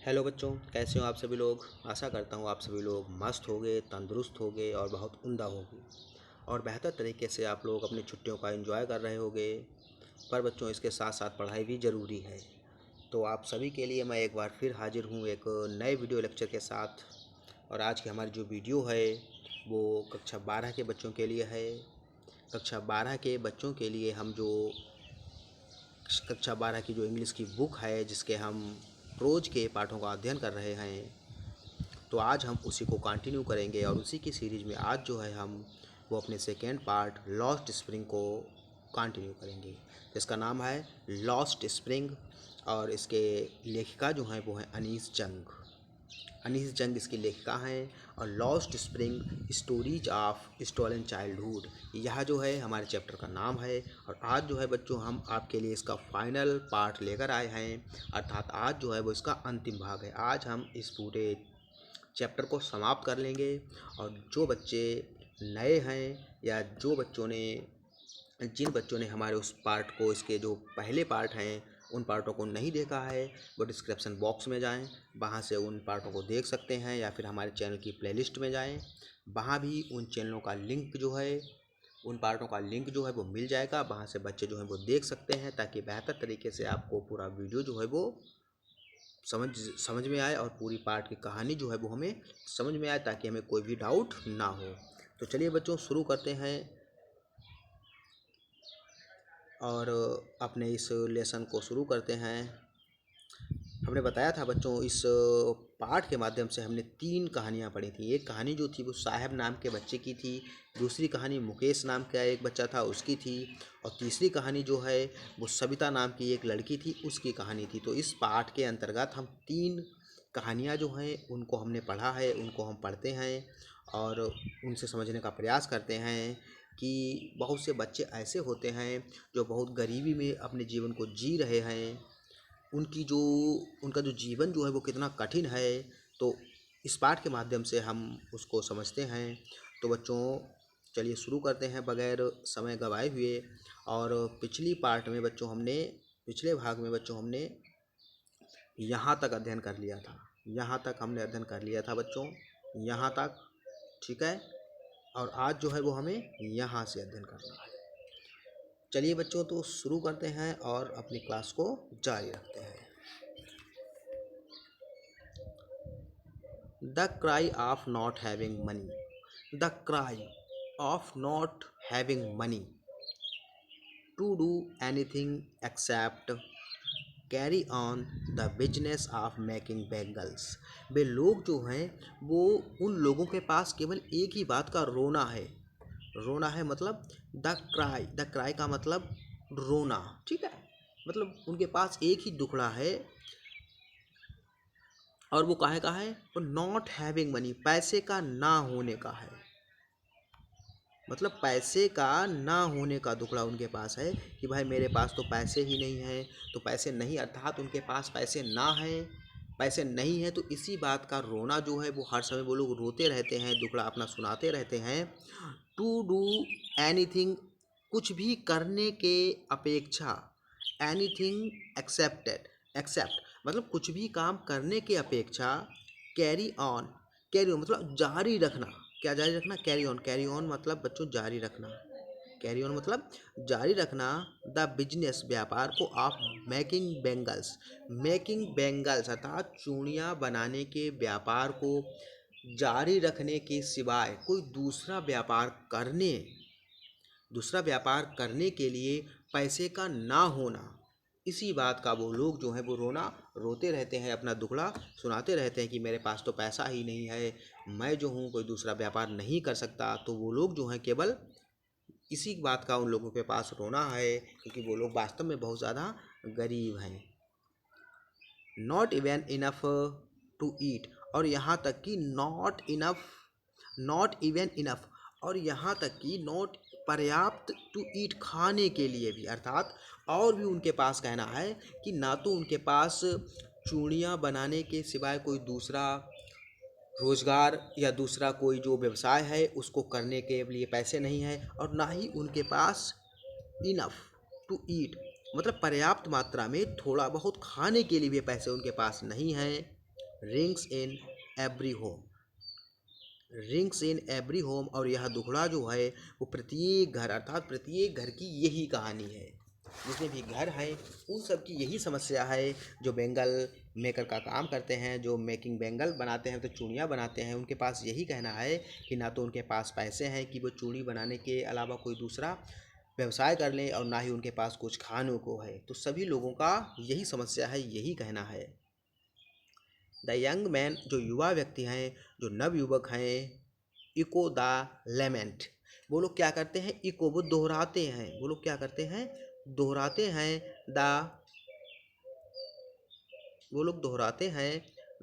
Hello बच्चों, कैसे हो आप सभी लोग। आशा करता हूँ आप सभी लोग मस्त होंगे, तंदुरुस्त होंगे और बहुत उम्दा होंगे और बेहतर तरीके से आप लोग अपनी छुट्टियों का एंजॉय कर रहे होंगे। पर बच्चों, इसके साथ साथ पढ़ाई भी ज़रूरी है। तो आप सभी के लिए मैं एक बार फिर हाजिर हूँ एक नए वीडियो लेक्चर के साथ। और आज की हमारी जो वीडियो है वो कक्षा 12 के बच्चों के लिए है। कक्षा 12 के बच्चों के लिए हम जो कक्षा 12 की जो इंग्लिश की बुक है, जिसके हम रोज़ के पाठों का अध्ययन कर रहे हैं, तो आज हम उसी को कंटिन्यू करेंगे। और उसी की सीरीज़ में आज जो है हम वो अपने सेकेंड पार्ट लॉस्ट स्प्रिंग को कंटिन्यू करेंगे, जिसका नाम है लॉस्ट स्प्रिंग। और इसके लेखिका जो हैं वो हैं अनीस जंग। अनीस जंग इसकी लेखिका हैं। और lost spring stories of stolen childhood, यह जो है हमारे चैप्टर का नाम है। और आज जो है बच्चों हम आपके लिए इसका फाइनल पार्ट लेकर आए हैं, अर्थात आज जो है वो इसका अंतिम भाग है। आज हम इस पूरे चैप्टर को समाप्त कर लेंगे। और जो बच्चे नए हैं या जिन बच्चों ने हमारे उस पार्ट को, इसके जो पहले पार्ट हैं उन पार्टों को नहीं देखा है, वो डिस्क्रिप्शन बॉक्स में जाएं, वहां से उन पार्टों को देख सकते हैं। या फिर हमारे चैनल की प्लेलिस्ट में जाएं, वहां भी उन चैनलों का लिंक जो है, उन पार्टों का लिंक जो है वो मिल जाएगा। वहां से बच्चे जो हैं वो देख सकते हैं, ताकि बेहतर तरीके से आपको पूरा वीडियो जो है वो समझ में आए और पूरी पार्ट की कहानी जो है वो हमें समझ में आए, ताकि हमें कोई भी डाउट ना हो। तो चलिए बच्चों शुरू करते हैं और अपने इस लेसन को शुरू करते हैं। हमने बताया था बच्चों, इस पाठ के माध्यम से हमने 3 कहानियाँ पढ़ी थी। एक कहानी जो थी वो साहब नाम के बच्चे की थी, दूसरी कहानी मुकेश नाम का एक बच्चा था उसकी थी, और तीसरी कहानी जो है वो सविता नाम की एक लड़की थी उसकी कहानी थी। तो इस पाठ के अंतर्गत हम 3 कहानियाँ जो हैं उनको हमने पढ़ा है, उनको हम पढ़ते हैं और उनसे समझने का प्रयास करते हैं कि बहुत से बच्चे ऐसे होते हैं जो बहुत गरीबी में अपने जीवन को जी रहे हैं। उनका जो जीवन जो है वो कितना कठिन है, तो इस पाठ के माध्यम से हम उसको समझते हैं। तो बच्चों चलिए शुरू करते हैं बगैर समय गवाए हुए। और पिछले भाग में बच्चों हमने यहाँ तक अध्ययन कर लिया था। यहाँ तक हमने अध्ययन कर लिया था बच्चों, यहाँ तक, ठीक है। और आज जो है वो हमें यहाँ से अध्ययन करना है। चलिए बच्चों तो शुरू करते हैं और अपनी क्लास को जारी रखते हैं। The cry of not having money, the cry of not having money to do anything except carry on the business of making bangles. वे लोग जो हैं वो, उन लोगों के पास केवल एक ही बात का रोना है। रोना है मतलब द क्राई का मतलब रोना, ठीक है। मतलब उनके पास एक ही दुखड़ा है, और वो काहे का है, वो नॉट हैविंग मनी, पैसे का ना होने का है। मतलब पैसे का ना होने का दुखड़ा उनके पास है कि भाई मेरे पास तो पैसे ही नहीं हैं। तो पैसे नहीं, अर्थात उनके पास पैसे ना हैं, पैसे नहीं है, तो इसी बात का रोना जो है वो हर समय वो लोग रोते रहते हैं, दुखड़ा अपना सुनाते रहते हैं। टू डू एनीथिंग, कुछ भी करने के अपेक्षा, एनीथिंग एक्सेप्ट मतलब कुछ भी काम करने के अपेक्षा, कैरी ऑन मतलब जारी रखना। क्या जारी रखना? कैरी ऑन मतलब बच्चों जारी रखना। कैरी ऑन मतलब जारी रखना द बिजनेस, व्यापार को, ऑफ मेकिंग बेंगल्स अर्थात चूड़ियाँ बनाने के व्यापार को जारी रखने के सिवाय कोई दूसरा व्यापार करने के लिए पैसे का ना होना, इसी बात का वो लोग जो हैं वो रोते रहते हैं, अपना दुखड़ा सुनाते रहते हैं कि मेरे पास तो पैसा ही नहीं है, मैं जो हूँ कोई दूसरा व्यापार नहीं कर सकता। तो वो लोग जो हैं केवल इसी बात का उन लोगों के पास रोना है, क्योंकि वो लोग वास्तव में बहुत ज़्यादा गरीब हैं। Not even enough to eat, और यहाँ तक कि नॉट इवन इनफ, और यहाँ तक कि नॉट पर्याप्त टू ईट, खाने के लिए भी। अर्थात और भी उनके पास कहना है कि ना तो उनके पास चूड़ियाँ बनाने के सिवाय कोई दूसरा रोज़गार या दूसरा कोई जो व्यवसाय है उसको करने के लिए पैसे नहीं है, और ना ही उनके पास इनफ टू ईट मतलब पर्याप्त मात्रा में थोड़ा बहुत खाने के लिए भी पैसे उनके पास नहीं हैं। Rings in every home, rings in every home. और यह दुखड़ा जो है वो प्रत्येक घर, अर्थात प्रत्येक घर की यही कहानी है। जितने भी घर हैं उन सब की यही समस्या है। जो बेंगल मेकर का काम करते हैं, जो मेकिंग बेंगल बनाते हैं, तो चूड़ियाँ बनाते हैं, उनके पास यही कहना है कि ना तो उनके पास पैसे हैं कि वो चूड़ी बनाने के अलावा कोई दूसरा व्यवसाय कर लें, और ना ही उनके पास कुछ खानों को है। तो सभी लोगों का यही समस्या है, यही कहना है। द यंग मैन, जो युवा व्यक्ति हैं, जो नवयुवक हैं, इको द लेमेंट, वो लोग क्या करते हैं, इको वो दोहराते हैं, वो लोग क्या करते हैं, दोहराते हैं द, वो लोग दोहराते हैं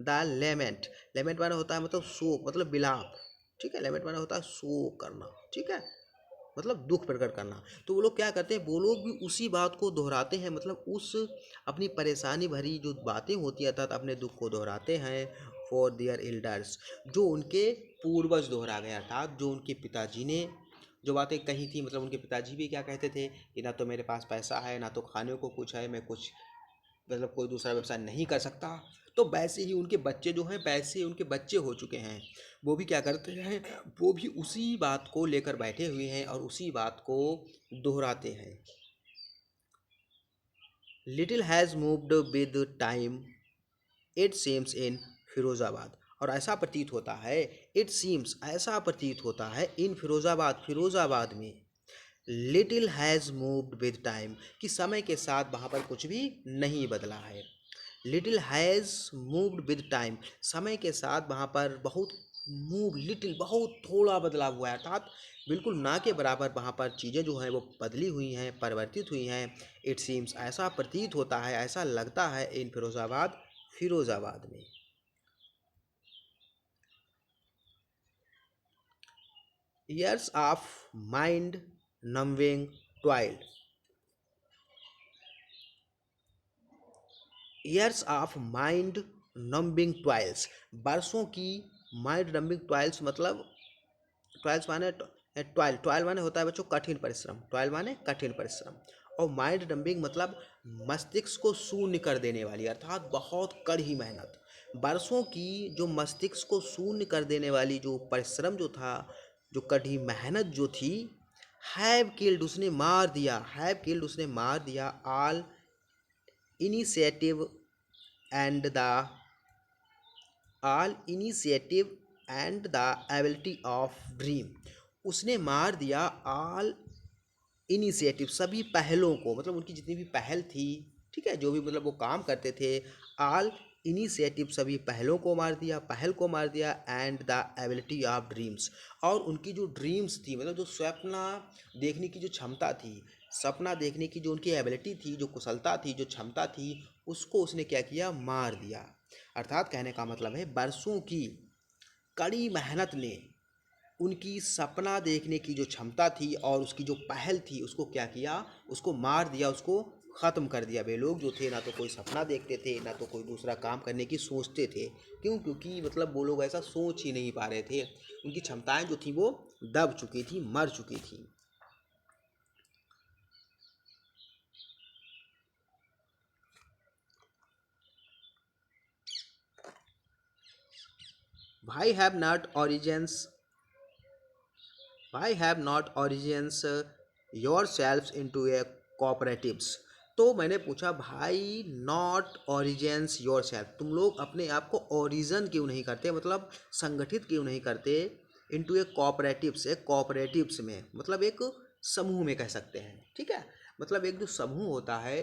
द लेमेंट। लेमेंट माना होता है मतलब शोक, मतलब विलाप, ठीक है। लेमेंट माना होता है शोक करना, ठीक है, मतलब दुख प्रकट करना। तो वो लोग क्या करते हैं, वो लोग भी उसी बात को दोहराते हैं, मतलब उस अपनी परेशानी भरी जो बातें होती हैं अर्थात अपने दुख को दोहराते हैं फॉर देयर एल्डर्स, जो उनके पूर्वज दोहरा गए, अर्थात जो उनके पिताजी ने जो बातें कही थी। मतलब उनके पिताजी भी क्या कहते थे कि ना तो मेरे पास पैसा है, ना तो खाने को कुछ है, मैं कुछ मतलब कोई दूसरा व्यवसाय नहीं कर सकता। तो वैसे ही उनके बच्चे जो हैं, वैसे ही उनके बच्चे हो चुके हैं, वो भी क्या करते हैं, वो भी उसी बात को लेकर बैठे हुए हैं और उसी बात को दोहराते हैं। Little has moved with time it seems in Firozabad. और ऐसा प्रतीत होता है, इट सीम्स ऐसा प्रतीत होता है, इन फिरोज़ाबाद, फिरोज़ाबाद में, little has moved with time, कि समय के साथ वहाँ पर कुछ भी नहीं बदला है। Little has moved with time, समय के साथ वहाँ पर बहुत मूव, लिटिल बहुत थोड़ा बदलाव हुआ है, अर्थात बिल्कुल ना के बराबर वहाँ पर चीज़ें जो हैं वो बदली हुई हैं, परिवर्तित हुई हैं। इट सीम्स ऐसा प्रतीत होता है, ऐसा लगता है, इन फिरोज़ाबाद, फिरोज़ाबाद में। Years of mind numbing toil, years of mind numbing toils, बरसों की माइंड नम्बिंग टॉयल्स, मतलब टॉयल्स माने टॉयल, टॉयल माने होता है बच्चों कठिन परिश्रम, टॉयल माने कठिन परिश्रम। और माइंड डंबिंग मतलब मस्तिष्क को शून्य कर देने वाली, अर्थात बहुत कड़ी मेहनत, बरसों की जो मस्तिष्क को शून्य कर देने वाली जो परिश्रम जो था, जो कड़ी मेहनत जो थी, हैव किल्ड उसने मार दिया, हैव किल्ड उसने मार दिया, all initiative and the, all initiative and the ability of dream, उसने मार दिया ऑल इनिशिएटिव सभी पहलों को, मतलब उनकी जितनी भी पहल थी, ठीक है, जो भी मतलब वो काम करते थे, ऑल इनिशिएटिव सभी पहलों को मार दिया, पहल को मार दिया, and the ability of dreams, और उनकी जो ड्रीम्स थी, मतलब जो सपना देखने की जो क्षमता थी, सपना देखने की जो उनकी एबिलिटी थी, जो कुशलता थी, जो क्षमता थी, उसको उसने क्या किया, मार दिया। अर्थात कहने का मतलब है बरसों की कड़ी मेहनत ने उनकी सपना देखने की जो क्षमता थी और उसकी जो पहल थी, उसको क्या किया, उसको मार दिया, उसको ख़त्म कर दिया। वे लोग जो थे ना तो कोई सपना देखते थे, ना तो कोई दूसरा काम करने की सोचते थे। क्यों? क्योंकि मतलब वो लोग ऐसा सोच ही नहीं पा रहे थे, उनकी क्षमताएं जो थी वो दब चुकी थी, मर चुकी थी। भाई have not origins, why have not origins yourselves into a cooperatives। तो मैंने पूछा भाई नॉट ऑरिजिन्स योर सेल्फ, तुम लोग अपने आप को ओरिजन क्यों नहीं करते, मतलब संगठित क्यों नहीं करते, इनटू ए कोऑपरेटिव्स, एक कोऑपरेटिव्स में, मतलब एक समूह में कह सकते हैं, ठीक है। मतलब एक जो समूह होता है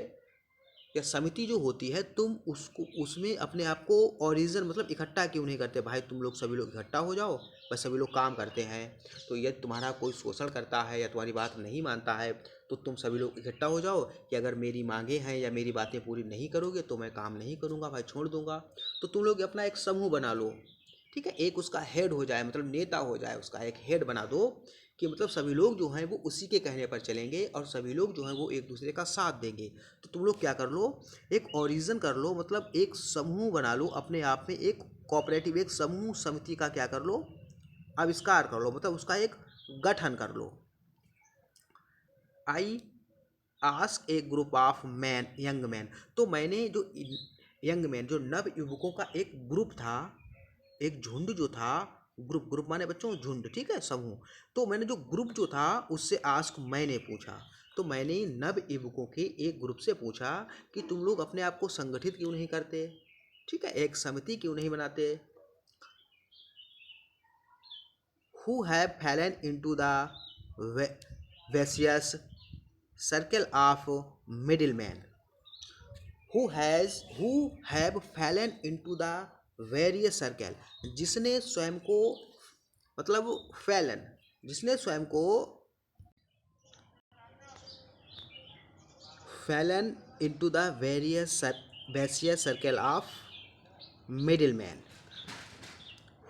या समिति जो होती है, तुम उसको उसमें अपने आप को ओरिजिन मतलब इकट्ठा क्यों नहीं करते। भाई तुम लोग सभी लोग इकट्ठा हो जाओ, बस सभी लोग काम करते हैं। तो यदि तुम्हारा कोई शोषण करता है या तुम्हारी बात नहीं मानता है, तो तुम सभी लोग इकट्ठा हो जाओ कि अगर मेरी मांगे हैं या मेरी बातें पूरी नहीं करोगे तो मैं काम नहीं करूँगा भाई, छोड़ दूँगा। तो तुम लोग अपना एक समूह बना लो, ठीक है, एक उसका हेड हो जाए, मतलब नेता हो जाए, उसका एक हेड बना दो कि मतलब सभी लोग जो हैं वो उसी के कहने पर चलेंगे और सभी लोग जो हैं वो एक दूसरे का साथ देंगे। तो तुम लोग क्या कर लो, एक ओरिजिन कर लो, मतलब एक समूह बना लो अपने आप में, एक कोऑपरेटिव, एक समूह समिति का क्या कर लो, आविष्कार कर लो, मतलब उसका एक गठन कर लो। I ask a group of man, young man, तो मैंने जो यंग मैन, जो नव युवकों का एक ग्रुप था, एक झुंड जो था, ग्रुप ग्रुप माने बच्चों झुंड, ठीक है, समूह। तो मैंने जो ग्रुप जो था उससे आस्क मैंने पूछा, तो मैंने नव युवकों के एक ग्रुप से पूछा कि तुम लोग अपने आप को संगठित क्यों नहीं करते, ठीक है, एक समिति क्यों नहीं बनाते। Who have fallen into the vicious circle of middle man, who have fallen into the vicious circle, जिसने स्वयं को, मतलब फैलन, जिसने स्वयं को fallen into the vicious circle of middle man,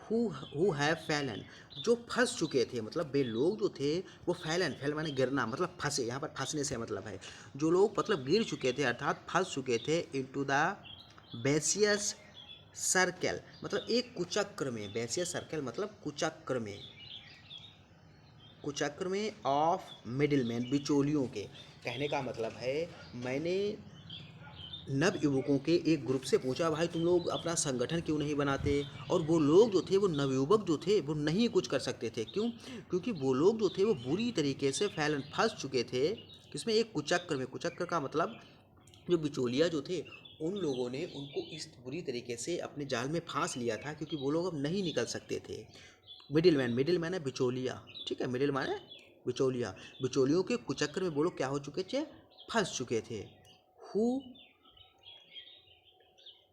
who have fallen, जो फंस चुके थे, मतलब वे लोग जो थे वो फैलन, फैल माने गिरना, मतलब फंसे, यहाँ पर फंसने से मतलब है जो लोग मतलब गिर चुके थे अर्थात फंस चुके थे, इनटू द बेसियस सर्कल, मतलब एक कुचक्र में, बेसियस सर्कल मतलब कुचक्र में, कुचक्र में ऑफ मिडिल मैन, बिचौलियों के। कहने का मतलब है मैंने नव युवकों के एक ग्रुप से पूछा भाई तुम लोग अपना संगठन क्यों नहीं बनाते, और वो लोग जो थे, वो नवयुवक जो थे वो नहीं कुछ कर सकते थे, क्यों, क्योंकि वो लोग जो थे वो बुरी तरीके से फंस चुके थे, किसमें, एक कुचक्र में। कुचक्र का मतलब जो बिचौलिया जो थे उन लोगों ने उनको इस बुरी तरीके से अपने जाल में फांस लिया था, क्योंकि वो लोग अब नहीं निकल सकते थे। मिडिल मैन है बिचौलिया, ठीक है, मिडिल मैन है बिचौलिया, बिचौलियों के कुचक्र में वो लोग क्या हो चुके थे, फंस चुके थे। Who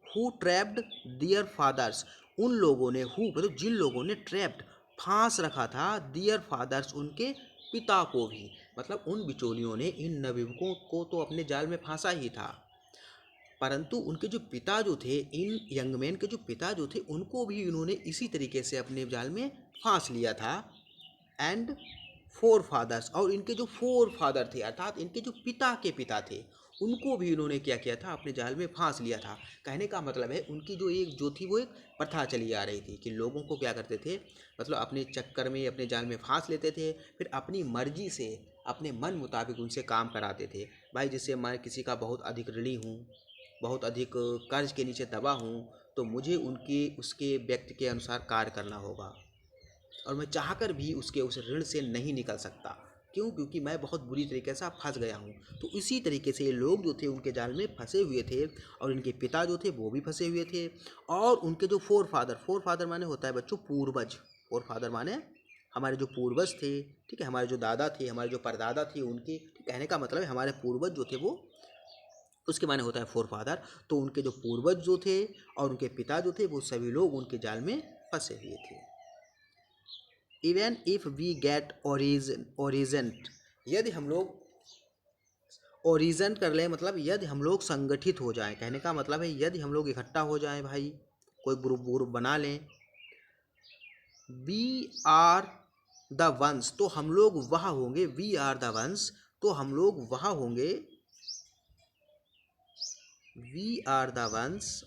who trapped their fathers, उन लोगों ने, हु मतलब जिन लोगों ने, ट्रैप्ड फांस रखा था, दियर फादर्स उनके पिता को भी, मतलब उन बिचौलियों ने इन नवयुवकों को तो अपने जाल में फांसा ही था, परंतु उनके जो पिता जो थे, इन यंगमैन के जो पिता जो थे उनको भी इन्होंने इसी तरीके से अपने जाल में फांस लिया था। एंड फोर फादर्स, और इनके जो फोर फादर थे अर्थात इनके जो पिता के पिता थे उनको भी इन्होंने क्या किया था, अपने जाल में फांस लिया था। कहने का मतलब है उनकी जो एक जो थी वो एक प्रथा चली आ रही थी कि लोगों को क्या करते थे, मतलब अपने चक्कर में अपने जाल में फांस लेते थे, फिर अपनी मर्जी से अपने मन मुताबिक उनसे काम कराते थे। भाई जैसे मैं किसी का बहुत अधिक ऋणी हूँ, बहुत अधिक कर्ज के नीचे दबा हूँ, तो मुझे उनके उसके व्यक्ति के अनुसार कार्य करना होगा, और मैं चाहकर भी उसके उस ऋण से नहीं निकल सकता, क्यों, क्योंकि मैं बहुत बुरी तरीके से फंस गया हूँ। तो इसी तरीके से ये लोग जो थे उनके जाल में फंसे हुए थे, और इनके पिता जो थे वो भी फंसे हुए थे, और उनके जो फोर फादर माने होता है बच्चों पूर्वज, फोर फादर माने हमारे जो पूर्वज थे, ठीक है, हमारे जो दादा थे, हमारे जो परदादा थे उनके, कहने का मतलब है हमारे पूर्वज जो थे वो, उसके माने होता है फोर फादर। तो उनके जो पूर्वज जो थे और उनके पिता जो थे वो सभी लोग उनके जाल में फंसे हुए थे। Even if we get origin, यदि हम लोग ओरिजन कर लें, मतलब यदि हम लोग संगठित हो जाएं, कहने का मतलब है यदि हम लोग इकट्ठा हो जाएं भाई, कोई ग्रुप ग्रुप बना लें, वी आर द वंस, तो हम लोग वह होंगे, वी आर द वंस, तो हम लोग वह होंगे, वी आर द वंस,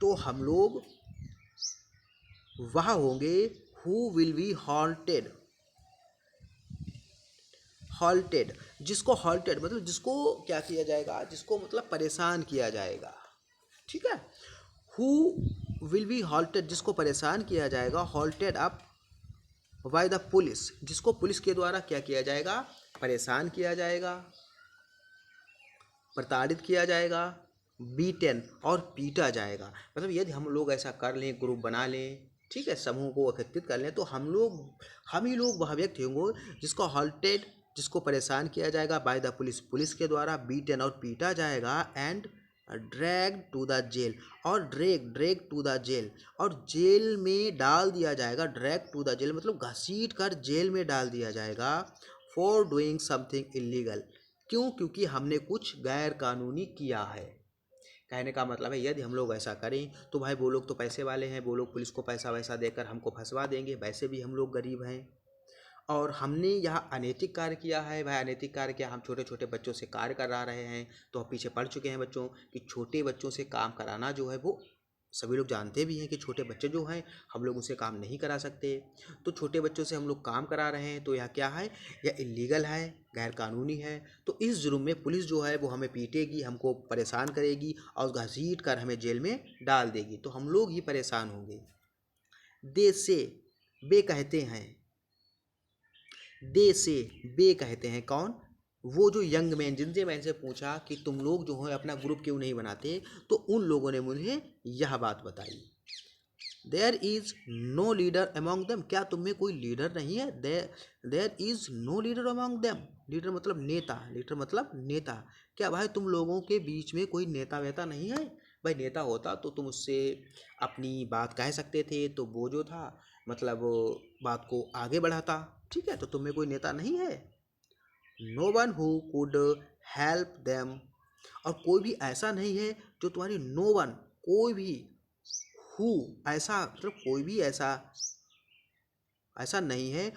तो हम लोग वह होंगे, who will be halted, halted, जिसको हॉल्टेड मतलब जिसको क्या किया जाएगा, जिसको मतलब परेशान किया जाएगा, ठीक है, हु विल बी हॉल्टेड, जिसको परेशान किया जाएगा, halted up by the police, जिसको पुलिस के द्वारा क्या किया जाएगा, परेशान किया जाएगा, प्रताड़ित किया जाएगा, बीटेन और पीटा जाएगा। मतलब यदि हम लोग ऐसा कर लें, ग्रुप बना लें, ठीक है, समूह को एकत्रित कर लें, तो हम ही लोग वह व्यक्ति होंगे जिसको हॉल्टेड, जिसको परेशान किया जाएगा, बाय द पुलिस, पुलिस के द्वारा, बीटेन और पीटा जाएगा, and drag to the jail, और ड्रैग टू द जेल, और जेल में डाल दिया जाएगा, ड्रैग टू द जेल मतलब घसीट कर जेल में डाल दिया जाएगा, फॉर डूइंग समथिंग इलीगल, क्यों, क्योंकि हमने कुछ गैर कानूनी किया है। कहने का मतलब है यदि हम लोग ऐसा करें तो भाई वो लोग तो पैसे वाले हैं, वो लोग पुलिस को पैसा वैसा देकर हमको फंसवा देंगे, वैसे भी हम लोग गरीब हैं, और हमने यहाँ अनैतिक कार्य किया है। भाई अनैतिक कार्य क्या, हम छोटे छोटे बच्चों से कार्य करा रहे हैं, तो हम पीछे पड़ चुके हैं बच्चों कि छोटे बच्चों से काम कराना जो है वो सभी लोग जानते भी हैं कि छोटे बच्चे जो हैं हम लोग उनसे काम नहीं करा सकते। तो छोटे बच्चों से हम लोग काम करा रहे हैं तो यह क्या है, यह इलीगल है, गैर कानूनी है। तो इस जुर्म में पुलिस जो है वो हमें पीटेगी, हमको परेशान करेगी और घसीट कर हमें जेल में डाल देगी, तो हम लोग ही परेशान होंगे। दे से बे कहते हैं, दे से बे कहते हैं कौन, वो जो यंग मैन जिनसे मैंने से पूछा कि तुम लोग जो है अपना ग्रुप क्यों नहीं बनाते, तो उन लोगों ने मुझे यह बात बताई। There is no leader among them, क्या तुम में कोई लीडर नहीं है। There is no leader among them, leader मतलब नेता, लीडर मतलब नेता। क्या भाई तुम लोगों के बीच में कोई नेता वेता नहीं है। भाई नेता होता तो तुम उससे अपनी बात कह सकते थे, तो वो जो था मतलब बात को आगे बढ़ाता। ठीक है, तो तुम में कोई नेता नहीं है। No one who could help them, और कोई भी ऐसा नहीं है जो तुम्हारी, नो वन कोई भी, हु ऐसा मतलब कोई भी ऐसा ऐसा नहीं है,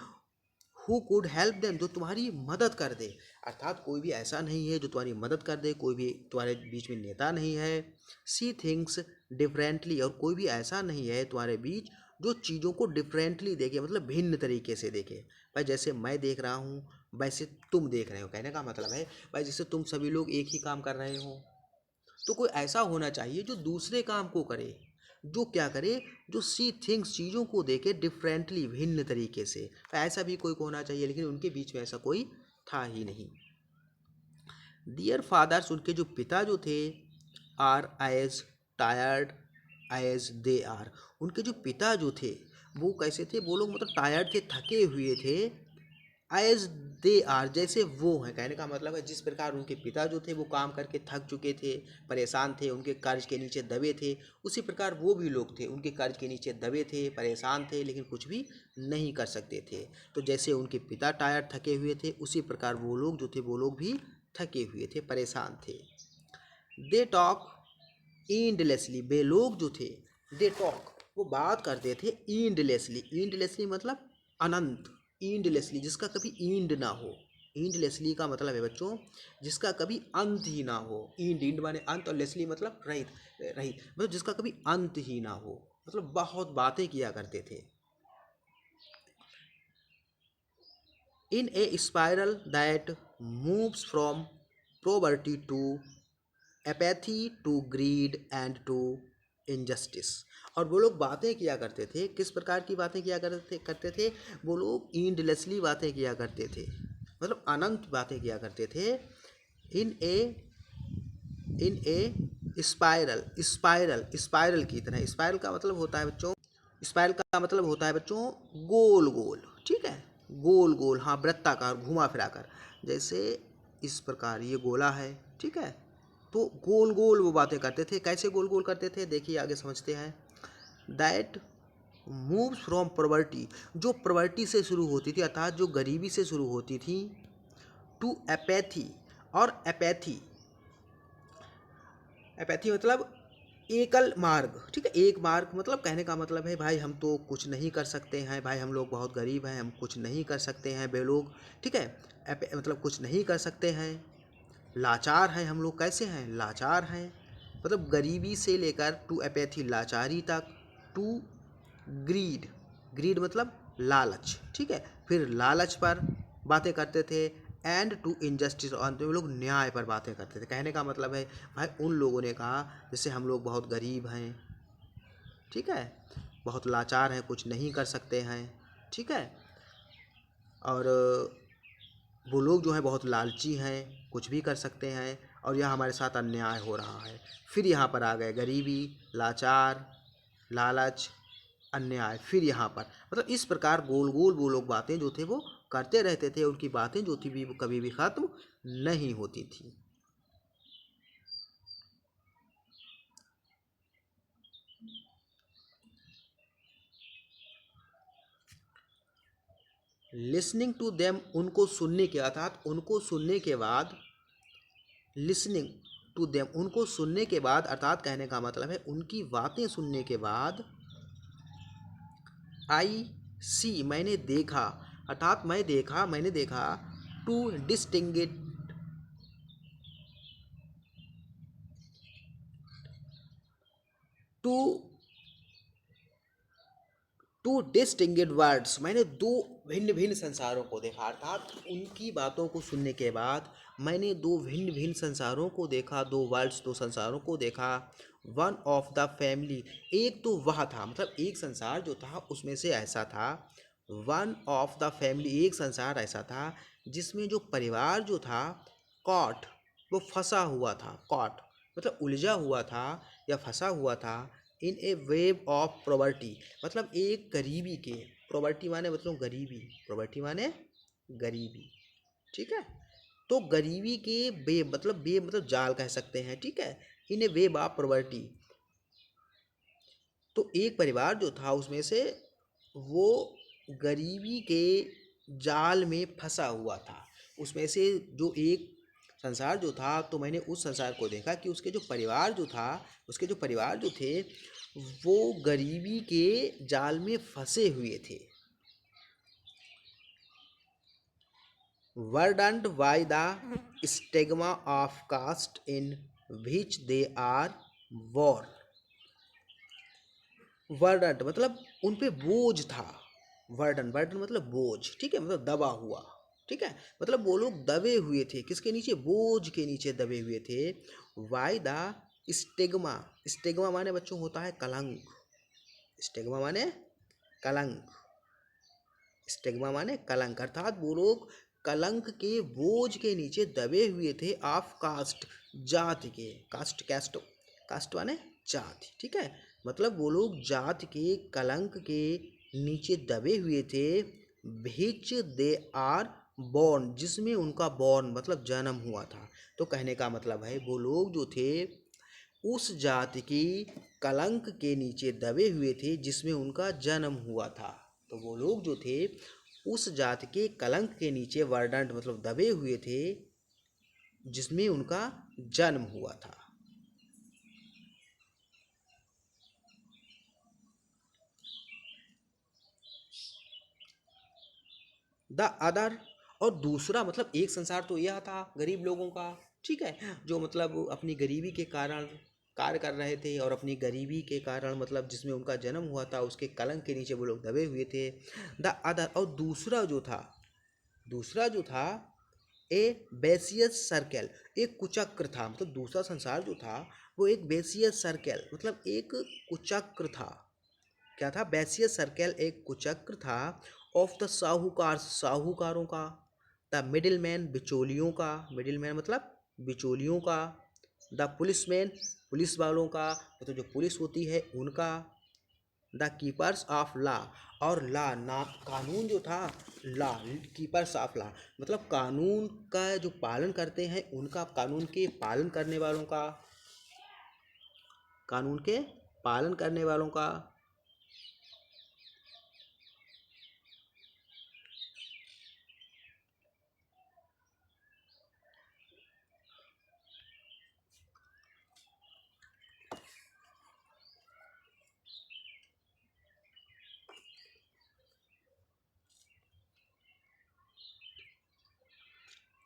हु कुड हेल्प देम जो तुम्हारी मदद कर दे, अर्थात कोई भी ऐसा नहीं है जो तुम्हारी मदद कर दे, कोई भी तुम्हारे बीच में नेता नहीं है। सी थिंग्स डिफरेंटली, और कोई भी ऐसा नहीं है तुम्हारे बीच जो चीज़ों को डिफरेंटली देखे, मतलब भिन्न तरीके से देखे। भाई जैसे मैं देख रहा हूँ वैसे तुम देख रहे हो, कहने का मतलब है भाई जैसे तुम सभी लोग एक ही काम कर रहे हो, तो कोई ऐसा होना चाहिए जो दूसरे काम को करे, जो क्या करे, जो सी थिंग्स चीज़ों को देखे डिफरेंटली भिन्न तरीके से। ऐसा भी कोई को होना चाहिए, लेकिन उनके बीच में ऐसा कोई था ही नहीं। डियर फादर्स, उनके जो पिता जो थे, are as tired as they are, उनके जो पिता जो थे वो कैसे थे, वो लोग मतलब टायर्ड थे, थके हुए थे। एज दे आर, जैसे वो हैं, कहने का मतलब है जिस प्रकार उनके पिता जो थे वो काम करके थक चुके थे, परेशान थे, उनके कर्ज के नीचे दबे थे, उसी प्रकार वो भी लोग थे, उनके कर्ज के नीचे दबे थे, परेशान थे, लेकिन कुछ भी नहीं कर सकते थे। तो जैसे उनके पिता टायर थके हुए थे, उसी प्रकार वो लोग जो थे वो लोग भी थके हुए थे, परेशान थे। दे टॉक इंडलेसली, वे लोग जो थे, दे टॉक वो बात करते थे इंडलेसली, इंडलेसली मतलब अनंत, इंडलेसली जिसका कभी इंड ना हो। इंडलेसली का मतलब है बच्चों जिसका कभी अंत ही ना हो। इंड, इंड माने अंत, और लेसली मतलब रहित, रहित मतलब जिसका कभी अंत ही ना हो, मतलब बहुत बातें किया करते थे। In a spiral that moves from poverty to apathy to greed and to injustice, और वो लोग बातें किया करते थे, किस प्रकार की बातें किया करते थे, वो लोग इंडलेसली बातें किया करते थे, मतलब अनंत बातें किया करते थे। In A in a spiral, spiral spiral की तरह, स्पाइरल का मतलब होता है बच्चों, स्पाइरल का मतलब होता है बच्चों गोल गोल। ठीक है, गोल गोल, हाँ वृत्ताकार, घुमा फिराकर, जैसे इस प्रकार ये गोला है। ठीक है, तो गोल गोल वो बातें करते थे। कैसे गोल गोल करते थे, देखिए आगे समझते हैं। दैट मूव्स फ्रॉम प्रॉवर्टी, जो प्रॉवर्टी से शुरू होती थी अर्थात जो गरीबी से शुरू होती थी, टू एपैथी, और एपैथी, एपैथी मतलब एकल मार्ग। ठीक है, एक मार्ग मतलब कहने का मतलब है भाई हम तो कुछ नहीं कर सकते हैं, भाई हम लोग बहुत गरीब हैं, हम कुछ नहीं कर सकते हैं वे लोग। ठीक है, मतलब कुछ नहीं कर सकते हैं, लाचार हैं हम लोग। कैसे हैं, लाचार हैं, मतलब गरीबी से लेकर टू एपैथी लाचारी तक, टू ग्रीड, ग्रीड मतलब लालच। ठीक है, फिर लालच पर बातें करते थे, एंड टू इनजस्टिस, और वो लोग न्याय पर बातें करते थे। कहने का मतलब है भाई उन लोगों ने कहा जैसे हम लोग बहुत गरीब हैं, ठीक है, बहुत लाचार हैं, कुछ नहीं कर सकते हैं। ठीक है, और वो लोग जो हैं बहुत लालची हैं, कुछ भी कर सकते हैं, और यह हमारे साथ अन्याय हो रहा है। फिर यहाँ पर आ गए गरीबी, लाचार, लालच, अन्याय, फिर यहाँ पर मतलब इस प्रकार गोल गोल वो लोग बातें जो थे वो करते रहते थे। उनकी बातें जो थी भी कभी भी ख़त्म नहीं होती थी। लिसनिंग टू देम, उनको सुनने के, अर्थात उनको सुनने के बाद, लिसनिंग टू देम उनको सुनने के बाद, अर्थात कहने का मतलब है उनकी बातें सुनने के बाद, आई सी मैंने देखा, अर्थात मैंने देखा, to distinguish, to to distinguished words, मैंने दो भिन्न भिन्न संसारों को देखा, अर्थात उनकी बातों को सुनने के बाद मैंने दो भिन्न भिन्न संसारों को देखा, दो वर्ल्ड्स, दो संसारों को देखा। वन ऑफ द फैमिली, एक तो वह था, मतलब एक संसार जो था उसमें से ऐसा था। वन ऑफ द फैमिली, एक संसार ऐसा था जिसमें जो परिवार जो था, कॉट, वो फंसा हुआ था। कॉट मतलब उलझा हुआ था या फंसा हुआ था। इन ए वेव ऑफ प्रॉवर्टी, मतलब एक गरीबी के, प्रॉवर्टी माने मतलब गरीबी, प्रॉवर्टी माने गरीबी, ठीक है। तो गरीबी के वेब मतलब जाल कह सकते हैं, ठीक है। इन ए वेव ऑफ प्रॉवर्टी, तो एक परिवार जो था उसमें से वो गरीबी के जाल में फंसा हुआ था। उसमें से जो एक संसार जो था, तो मैंने उस संसार को देखा कि उसके जो परिवार जो था, उसके जो परिवार जो थे वो गरीबी के जाल में फंसे हुए थे। Burdened by the stigma of caste in which they are वॉर। वर्डन मतलब उन पे बोझ था। वर्डन, वर्डन मतलब बोझ, ठीक है, मतलब दबा हुआ, ठीक है। मतलब वो लोग दबे हुए थे, किसके नीचे, बोझ के नीचे दबे हुए थे। वाई द स्टिग्मा, स्टिग्मा माने बच्चों होता है कलंक, स्टिग्मा माने कलंक, स्टिग्मा माने कलंक, अर्थात वो लोग कलंक के बोझ के नीचे दबे हुए थे। ऑफ कास्ट, जाति के, कास्ट, कैस्ट, कास्ट माने जाति, ठीक है। मतलब वो लोग जाति के कलंक के नीचे दबे हुए थे। विच दे आर बॉर्न, जिसमें उनका बॉर्न मतलब जन्म हुआ था। तो कहने का मतलब है वो लोग जो थे उस जाति की कलंक के नीचे दबे हुए थे जिसमें उनका जन्म हुआ था। तो वो लोग जो थे उस जाति के कलंक के नीचे वर्डंट मतलब दबे हुए थे जिसमें उनका जन्म हुआ था। द अदर, और दूसरा मतलब एक संसार तो यह था गरीब लोगों का, ठीक है, जो मतलब अपनी गरीबी के कारण कार्य कर रहे थे और अपनी गरीबी के कारण मतलब जिसमें उनका जन्म हुआ था उसके कलंक के नीचे वो लोग दबे हुए थे। द अदर, और दूसरा जो था, दूसरा जो था ए बेसियस सर्कल, एक कुचक्र था। मतलब दूसरा संसार जो था वो एक बेसियस सर्कल मतलब एक कुचक्र था। क्या था, बेसियस सर्कल एक कुचक्र था। ऑफ द साहूकार, साहूकारों का। द मिडिल मैन, बिचौलियों का, मिडिल मैन मतलब बिचौलियों का। द पुलिसमैन, पुलिस वालों का, मतलब जो पुलिस होती है उनका। द कीपर्स ऑफ लॉ, और लॉ ना कानून जो था, लॉ, कीपर्स ऑफ लॉ मतलब कानून का जो पालन करते हैं उनका, कानून के पालन करने वालों का, कानून के पालन करने वालों का।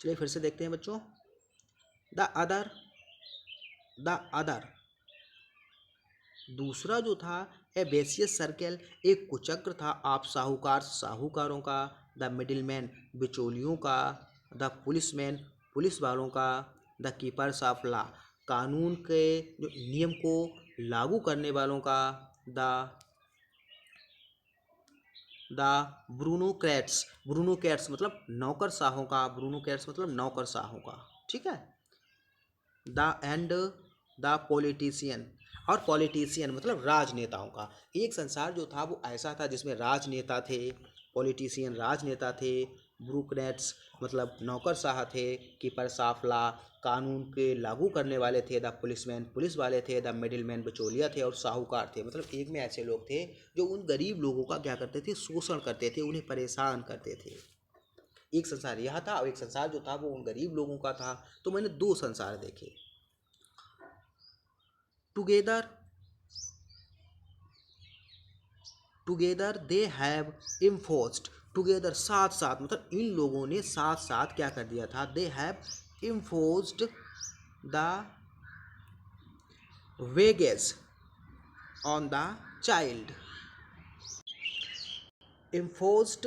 चलिए फिर से देखते हैं बच्चों। द अदर, द अदर दूसरा जो था ए बेसियस सर्कल एक कुचक्र था। आप साहूकार, साहूकारों का। द मिडिलमैन, बिचौलियों का। द पुलिसमैन, पुलिस वालों का। द कीपर्स ऑफ लॉ, कानून के जो नियम को लागू करने वालों का। द द ब्रूनोक्रेट्स, ब्रूनोक्रेट्स मतलब नौकरशाहों का, ब्रूनोक्रेट्स मतलब नौकरशाहों का, ठीक है। द एंड द पॉलिटिशियन, और पॉलिटिशियन मतलब राजनेताओं का। एक संसार जो था वो ऐसा था जिसमें राजनेता थे, पॉलिटिशियन राजनेता थे। ब्रूक्रेट्स मतलब नौकरशाह थे। कीपर्स ऑफ लॉ कानून के लागू करने वाले थे। द पुलिसमैन पुलिस वाले थे। द मिडिलमैन बिचौलिया थे। और साहूकार थे, मतलब एक में ऐसे लोग थे जो उन गरीब लोगों का क्या करते थे, शोषण करते थे, उन्हें परेशान करते थे। एक संसार यह था और एक संसार जो था वो उन गरीब लोगों का था। तो मैंने दो संसार देखे। Together, together they have imposed, together साथ साथ मतलब इन लोगों ने साथ साथ क्या कर दिया था, they have imposed the wages, on the child. Imposed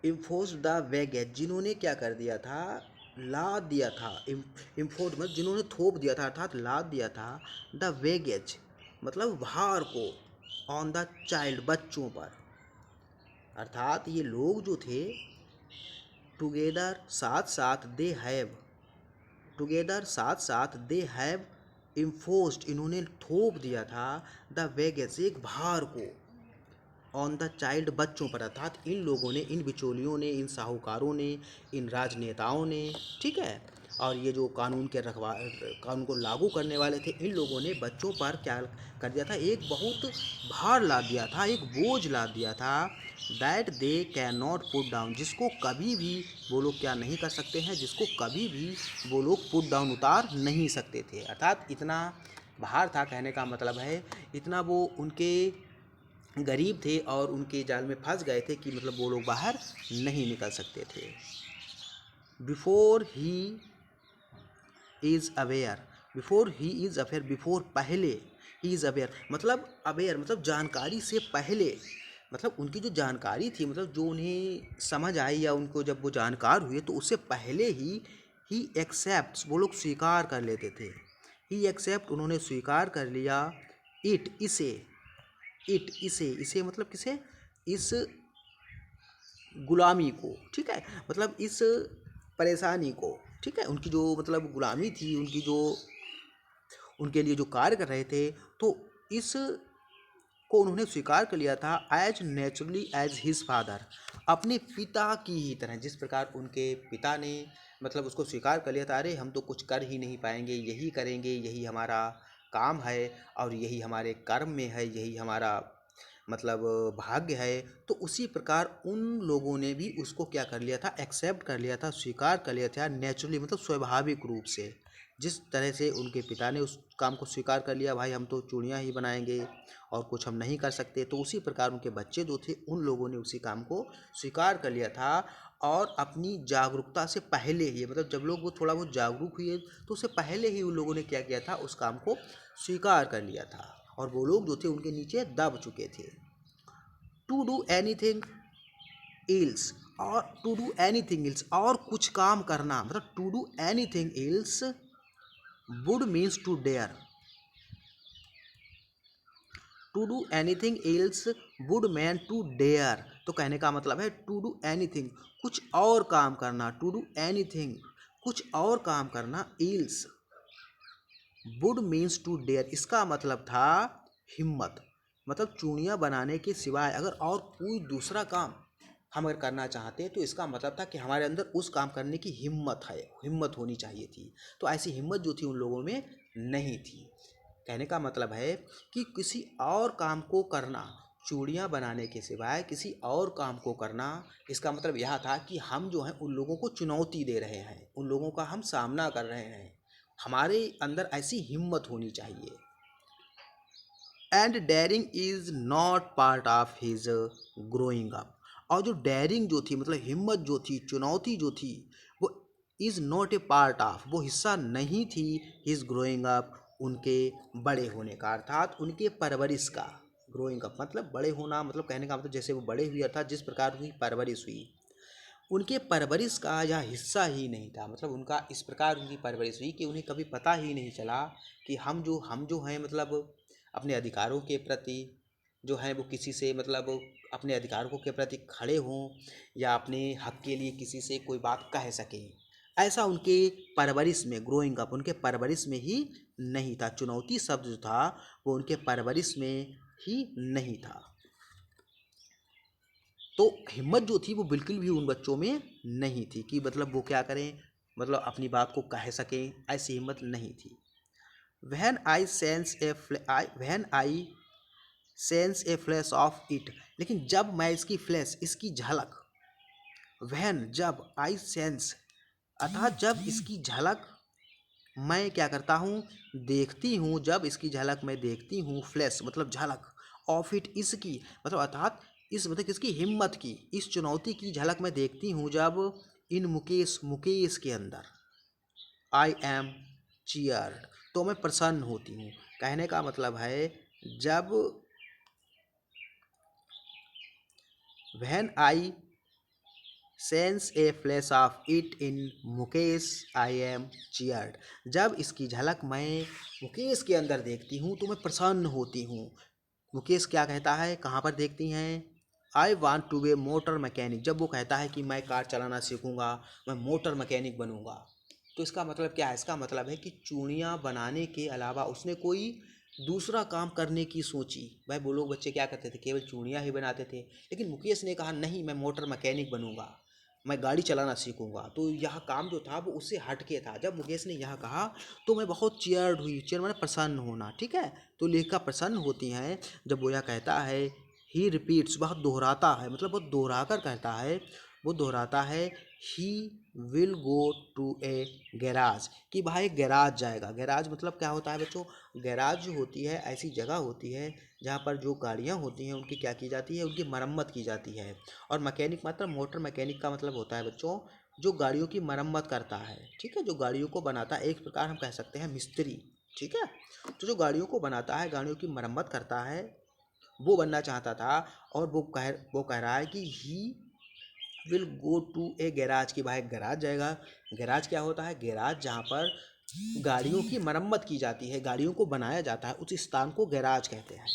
imposed the wages, जिन्होंने क्या कर दिया था, लाद दिया था। इम्फोर्ड मतलब जिन्होंने थोप दिया था, अर्थात लाद दिया था। द वेगेज मतलब भार को, ऑन द चाइल्ड बच्चों पर, अर्थात ये लोग जो थे, टुगेदर साथ साथ दे हैव, टुगेदर साथ साथ दे हैव इम्फोस्ड इन्होंने थोप दिया था, द वेगेज एक भार को, ऑन द चाइल्ड बच्चों पर, अर्थात इन लोगों ने, इन बिचौलियों ने, इन साहूकारों ने, इन राजनेताओं ने, ठीक है, और ये जो कानून को लागू करने वाले थे, इन लोगों ने बच्चों पर क्या कर दिया था, एक बहुत भार ला दिया था, एक बोझ ला दिया था। That they can not put down, जिसको कभी भी वो लोग क्या नहीं कर सकते हैं, जिसको कभी भी वो लोग पुट डाउन उतार नहीं सकते थे। अर्थात इतना भार था, कहने का मतलब है इतना वो उनके गरीब थे और उनके जाल में फंस गए थे कि मतलब वो लोग बाहर नहीं निकल सकते थे। Before he is aware, before he is aware, before पहले, ही इज़ अवेयर मतलब अवेयर मतलब जानकारी से पहले, मतलब उनकी जो जानकारी थी, मतलब जो उन्हें समझ आई या उनको जब वो जानकार हुए तो उससे पहले ही एक्सेप्ट वो लोग स्वीकार कर लेते थे। ही एक्सेप्ट उन्होंने स्वीकार कर लिया, इट इसे, इसे मतलब किसे, इस गुलामी को, ठीक है, मतलब इस परेशानी को, ठीक है, उनकी जो मतलब गुलामी थी, उनकी जो उनके लिए जो कार्य कर रहे थे, तो इस को उन्होंने स्वीकार कर लिया था, as naturally as his father, अपने पिता की ही तरह, जिस प्रकार उनके पिता ने मतलब उसको स्वीकार कर लिया था, अरे हम तो कुछ कर ही नहीं पाएंगे, यही करेंगे, यही हमारा काम है और यही हमारे कर्म में है, यही हमारा मतलब भाग्य है। तो उसी प्रकार उन लोगों ने भी उसको क्या कर लिया था, एक्सेप्ट कर लिया था, स्वीकार कर लिया था, नेचुरली मतलब स्वाभाविक रूप से, जिस तरह से उनके पिता ने उस काम को स्वीकार कर लिया, भाई हम तो चूड़ियाँ ही बनाएंगे और कुछ हम नहीं कर सकते, तो उसी प्रकार उनके बच्चे जो थे उन लोगों ने उसी काम को स्वीकार कर लिया था। और अपनी जागरूकता से पहले ही, मतलब जब लोग वो थोड़ा बहुत जागरूक हुए तो उससे पहले ही उन लोगों ने क्या किया था, उस काम को स्वीकार कर लिया था और वो लोग जो थे उनके नीचे दब चुके थे। टू डू एनीथिंग एल्स, और टू डू एनीथिंग एल्स और कुछ काम करना, मतलब to do anything else would means to dare, to do anything else would man to dare, तो कहने का मतलब है टू डू एनीथिंग कुछ और काम करना, टू डू एनीथिंग कुछ और काम करना, else would means to dare, इसका मतलब था हिम्मत, मतलब चूड़ियाँ बनाने के सिवाय अगर और कोई दूसरा काम हम अगर करना चाहते हैं तो इसका मतलब था कि हमारे अंदर उस काम करने की हिम्मत है, हिम्मत होनी चाहिए थी। तो ऐसी हिम्मत जो थी उन लोगों में नहीं थी। कहने का मतलब है कि किसी और काम को करना, चूड़ियाँ बनाने के सिवाय किसी और काम को करना, इसका मतलब यह था कि हम जो हैं उन लोगों को चुनौती दे रहे हैं, उन लोगों का हम सामना कर रहे हैं, हमारे अंदर ऐसी हिम्मत होनी चाहिए। And daring is not part of his growing up, और जो डेयरिंग जो थी मतलब हिम्मत जो थी, चुनौती जो थी, वो is not a part of, वो हिस्सा नहीं थी हिज ग्रोइंग अप, उनके बड़े होने का, अर्थात उनके परवरिश का। ग्रोइंग अप मतलब बड़े होना, मतलब कहने का मतलब जैसे वो बड़े हुए अर्थात जिस प्रकार उनकी परवरिश हुई, उनके परवरिश का यह हिस्सा ही नहीं था, मतलब उनका इस प्रकार उनकी परवरिश हुई कि उन्हें कभी पता ही नहीं चला कि हम जो हैं मतलब अपने अधिकारों के प्रति जो है वो किसी से मतलब अपने अधिकारों के प्रति खड़े हों या अपने हक के लिए किसी से कोई बात कह सकें, ऐसा उनके परवरिश में, ग्रोइंग अप उनके परवरिश में ही नहीं था। चुनौती शब्द जो था वो उनके परवरिश में ही नहीं था। तो हिम्मत जो थी वो बिल्कुल भी उन बच्चों में नहीं थी कि मतलब वो क्या करें, मतलब अपनी बात को कह सकें, ऐसी हिम्मत नहीं थी। When I sense A flash of it, लेकिन जब मैं इसकी फ्लैश, इसकी झलक, वहन जब, आई सेंस अर्थात जब इसकी झलक मैं क्या करता हूँ, देखती हूँ, जब इसकी झलक मैं देखती हूँ, फ्लैश मतलब झलक, ऑफ इट इसकी मतलब अर्थात इस मतलब किसकी, हिम्मत की, इस चुनौती की झलक मैं देखती हूँ जब इन मुकेश के अंदर, आई एम चीयर्ड, तो मैं प्रसन्न होती हूँ। कहने का मतलब है जब when I sense A flash of it in Mukesh I am cheered. जब इसकी झलक मैं मुकेश के अंदर देखती हूँ तो मैं प्रसन्न होती हूँ। मुकेश क्या कहता है, कहाँ पर देखती हैं, I want to be motor mechanic. जब वो कहता है कि मैं कार चलाना सीखूंगा, मैं मोटर मैकेनिक बनूंगा, तो इसका मतलब क्या है, इसका मतलब है कि चूड़ियाँ बनाने के अलावा उसने कोई दूसरा काम करने की सोची। भाई वो लोग बच्चे क्या करते थे, केवल चूड़ियाँ ही बनाते थे, लेकिन मुकेश ने कहा नहीं, मैं मोटर मैकेनिक बनूंगा, मैं गाड़ी चलाना सीखूंगा। तो यह काम जो था वो उससे हट के था। जब मुकेश ने यह कहा तो मैं बहुत चीयर्ड हुई, चीयर माने प्रसन्न होना, ठीक है। तो लेखिका प्रसन्न होती हैं जब वो यह कहता है, ही रिपीट्स, बहुत दोहराता है, मतलब बहुत दोहरा कर कहता है, वो दोहराता है, he will go to a garage, कि भाई गैराज जाएगा। गैराज मतलब क्या होता है बच्चों, गैराज जो होती है ऐसी जगह होती है जहाँ पर जो गाड़ियाँ होती हैं उनकी क्या की जाती है, उनकी मरम्मत की जाती है। और मैकेनिक मतलब मोटर मैकेनिक का मतलब होता है बच्चों जो गाड़ियों की मरम्मत करता है, ठीक है, जो गाड़ियों को बनाता है, एक प्रकार हम कह सकते हैं मिस्त्री, ठीक है। तो जो गाड़ियों को बनाता है, गाड़ियों की मरम्मत करता है, वो बनना चाहता था। और वो कह रहा है कि he will go to a garage, की भाई गैराज जाएगा। गैराज क्या होता है, गैराज जहाँ पर गाड़ियों की मरम्मत की जाती है, गाड़ियों को बनाया जाता है, उस स्थान को गैराज कहते हैं।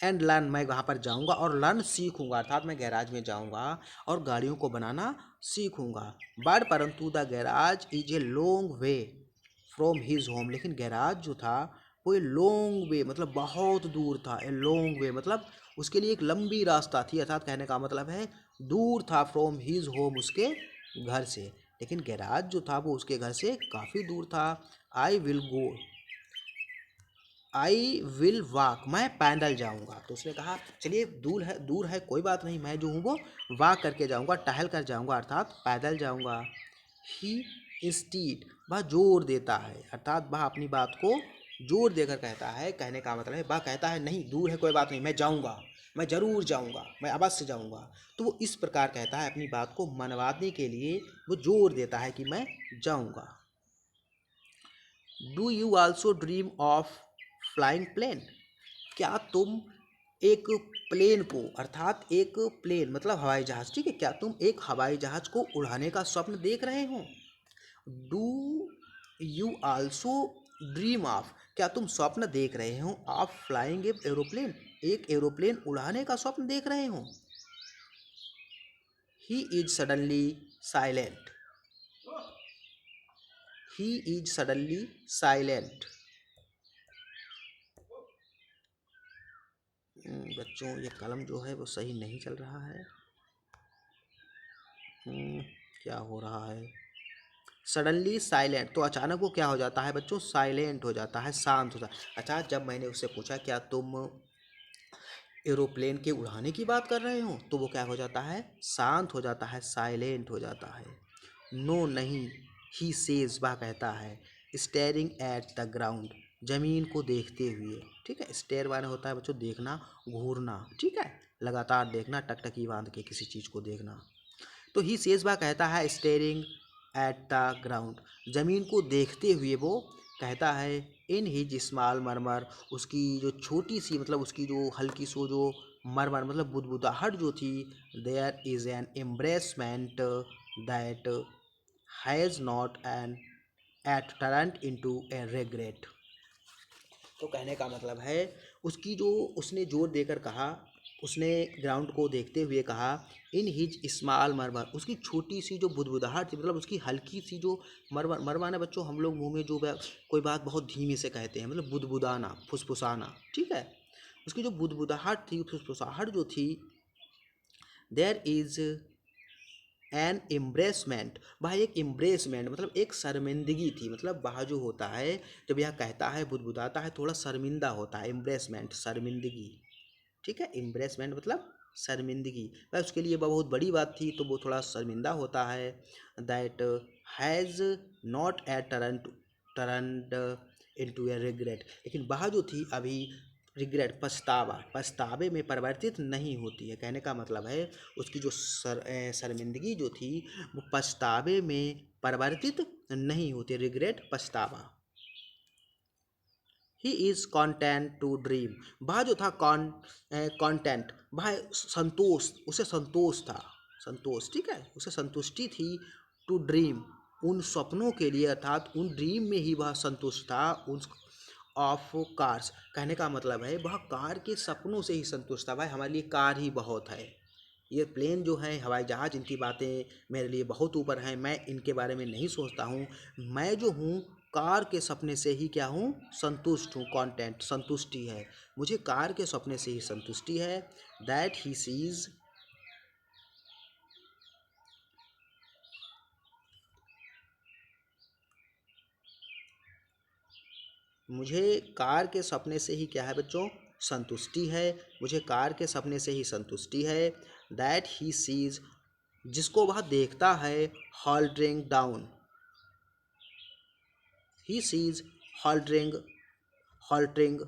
एंड लर्न, मैं वहाँ पर जाऊँगा और लर्न सीखूंगा, अर्थात मैं गैराज में जाऊँगा और गाड़ियों को बनाना सीखूंगा। बट परंतु the garage is a long way from his home, लेकिन गैराज जो था वो ए लॉन्ग वे मतलब बहुत दूर था। ए लॉन्ग वे मतलब उसके लिए एक लंबी रास्ता थी, अर्थात कहने का मतलब है दूर था, फ्रॉम हिज होम उसके घर से। लेकिन गैराज जो था वो उसके घर से काफ़ी दूर था। आई विल वॉक, मैं पैदल जाऊंगा। तो उसने कहा चलिए दूर है कोई बात नहीं, मैं जो हूँ वो वॉक करके जाऊंगा, टहल कर जाऊंगा, अर्थात पैदल जाऊंगा। ही इंस्टीड, वह जोर देता है, अर्थात वह अपनी बात को जोर देकर कहता है। कहने का मतलब है वह कहता है नहीं दूर है कोई बात नहीं, मैं जाऊंगा, मैं जरूर जाऊंगा, मैं अवश्य जाऊंगा। तो वो इस प्रकार कहता है, अपनी बात को मनवाने के लिए वो जोर देता है कि मैं जाऊंगा। Do you also dream of flying plane, क्या तुम एक प्लेन को, अर्थात एक प्लेन मतलब हवाई जहाज, ठीक है, क्या तुम एक हवाई जहाज को उड़ाने का स्वप्न देख रहे हो। Do you also dream of, क्या तुम स्वप्न देख रहे हो, ऑफ फ्लाइंग ए एरोप्लेन, एक एरोप्लेन उड़ाने का स्वप्न देख रहे हो। He is suddenly silent, he is suddenly silent. बच्चों ये कलम जो है वो सही नहीं चल रहा है। क्या हो रहा है, सडनली साइलेंट, तो अचानक वो क्या हो जाता है बच्चों, साइलेंट हो जाता है, शांत हो जाता है। अच्छा, जब मैंने उससे पूछा क्या तुम एरोप्लेन के उड़ाने की बात कर रहे हो, तो वो क्या हो जाता है, शांत हो जाता है, साइलेंट हो जाता है। नो नहीं, ही सेज, वह कहता है, स्टेयरिंग एट द ग्राउंड, जमीन को देखते हुए, ठीक है। स्टेयर माने होता है बच्चों देखना, घूरना, ठीक है, लगातार देखना, टकटकी बांध के किसी चीज़ को देखना। तो ही सेज, वह कहता है, स्टेयरिंग एट द ग्राउंड, जमीन को देखते हुए वो कहता है, इन हिज स्मॉल मरमर, उसकी जो छोटी सी मतलब उसकी जो हल्की सो जो मरमर मतलब बुदबुदाहट जो थी, there is an embarrassment that has not an at turn into a regret. तो कहने का मतलब है उसकी जो उसने जोर देकर कहा, उसने ग्राउंड को देखते हुए कहा, इन हिज स्मॉल मरमर, उसकी छोटी सी जो बुदबुदाहट थी मतलब उसकी हल्की सी जो मरमर, मरमाना बच्चों हम लोग मुंह में जो कोई बात बहुत धीमे से कहते हैं मतलब बुदबुदाना, फुसफुसाना, ठीक है। उसकी जो बुदबुदाहट थी, फुसफुसाहट जो थी, देयर इज एन एम्ब्रेसमेंट, वह एक एम्ब्रेसमेंट मतलब एक शर्मिंदगी थी, मतलब वह जो होता है जब यह कहता है बुदबुदाता है थोड़ा शर्मिंदा होता है, एम्ब्रेसमेंट शर्मिंदगी, ठीक है। एम्ब्रेसमेंट मतलब शर्मिंदगी, वह उसके लिए वह बहुत बड़ी बात थी तो वो थोड़ा शर्मिंदा होता है। That has not a turned into a regret, लेकिन वह जो थी अभी रिग्रेट पछतावा, पछतावे में परिवर्तित नहीं होती है। कहने का मतलब है उसकी जो शर्मिंदगी जो थी वो पछतावे में परिवर्तित नहीं होती, रिग्रेट पछतावा। He is content to dream. वह जो था कॉन्टेंट, वह संतोष, उसे संतोष था, संतोष, ठीक है, उसे संतुष्टि थी, टू ड्रीम, उन सपनों के लिए, अर्थात उन ड्रीम में ही वह संतुष्ट था, उन ऑफ कार्स। कहने का मतलब है वह कार के सपनों से ही संतुष्ट था। भाई हमारे लिए कार ही बहुत है, ये प्लेन जो है, हवाई जहाज़, इनकी बातें मेरे लिए बहुत ऊपर हैं, मैं इनके बारे में नहीं सोचता हूँ। मैं जो हूँ कार के सपने से ही क्या हूँ, संतुष्ट हूँ, कंटेंट, संतुष्टि है, मुझे कार के सपने से ही संतुष्टि है। दैट ही सीज, मुझे कार के सपने से ही क्या है बच्चों, संतुष्टि है, मुझे कार के सपने से ही संतुष्टि है। दैट ही सीज, जिसको वह देखता है, hollering down, he sees hollering, halting,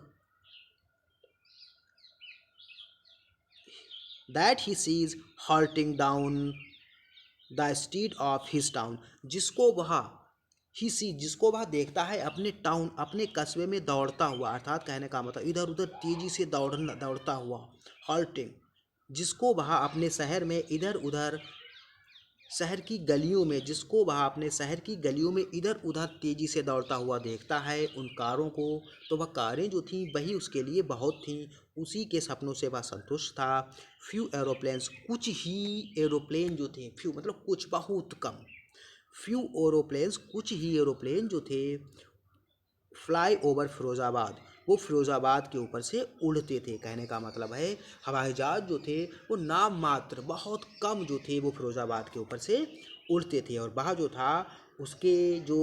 that he sees halting down the street of his town, जिसको वह, ही सी, जिसको वह देखता है अपने टाउन, अपने कस्बे में दौड़ता हुआ, अर्थात कहने का मतलब इधर उधर तेजी से दौड़ता हुआ, हॉल्टिंग, जिसको वह अपने शहर में इधर उधर, शहर की गलियों में, जिसको वह अपने शहर की गलियों में इधर उधर तेजी से दौड़ता हुआ देखता है, उन कारों को, तो वह कारें जो थीं वही उसके लिए बहुत थीं, उसी के सपनों से वह संतुष्ट था। फ्यू एरोप्लेन्स, कुछ ही एरोप्लेन जो थे, फ्यू मतलब कुछ, बहुत कम, फ्यू एरोप्लेन्स, कुछ ही एरोप्लेन जो थे, फ्लाई ओवर फिरोज़ाबाद, वो फिरोज़ाबाद के ऊपर से उड़ते थे। कहने का मतलब है हवाई जहाज़ जो थे वो नाम मात्र, बहुत कम जो थे वो फिरोज़ाबाद के ऊपर से उड़ते थे, और वह जो था उसके जो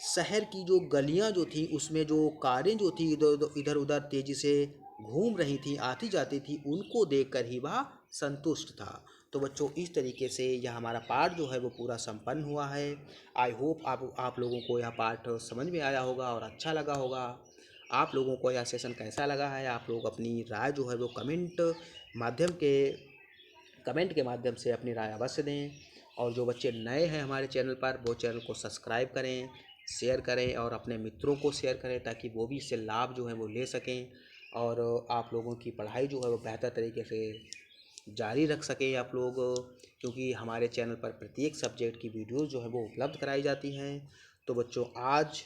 शहर की जो गलियां जो थी उसमें जो कारें जो थी इधर उधर तेज़ी से घूम रही थी, आती जाती थी, उनको देखकर ही वह संतुष्ट था। तो बच्चों इस तरीके से यह हमारा पाठ जो है वो पूरा संपन्न हुआ है। आई होप आप लोगों को यह पाठ समझ में आया होगा और अच्छा लगा होगा। आप लोगों को यह सेशन कैसा लगा है, आप लोग अपनी राय जो है वो माध्यम के कमेंट के माध्यम से अपनी राय अवश्य दें। और जो बच्चे नए हैं हमारे चैनल पर, वो चैनल को सब्सक्राइब करें, शेयर करें और अपने मित्रों को शेयर करें, ताकि वो भी इससे लाभ जो है वो ले सकें, और आप लोगों की पढ़ाई जो है वो बेहतर तरीके से जारी रख सकें आप लोग, क्योंकि हमारे चैनल पर प्रत्येक सब्जेक्ट की वीडियोज़ जो है वो उपलब्ध कराई जाती हैं। तो बच्चों आज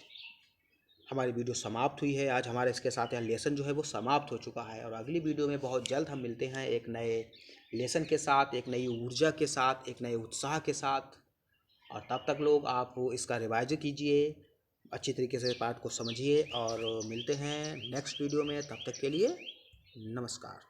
हमारी वीडियो समाप्त हुई है, आज हमारे इसके साथ यह लेसन जो है वो समाप्त हो चुका है, और अगली वीडियो में बहुत जल्द हम मिलते हैं एक नए लेसन के साथ, एक नई ऊर्जा के साथ, एक नए उत्साह के साथ। और तब तक लोग आप इसका रिवाइज कीजिए, अच्छी तरीके से पाठ को समझिए, और मिलते हैं नेक्स्ट वीडियो में। तब तक के लिए नमस्कार।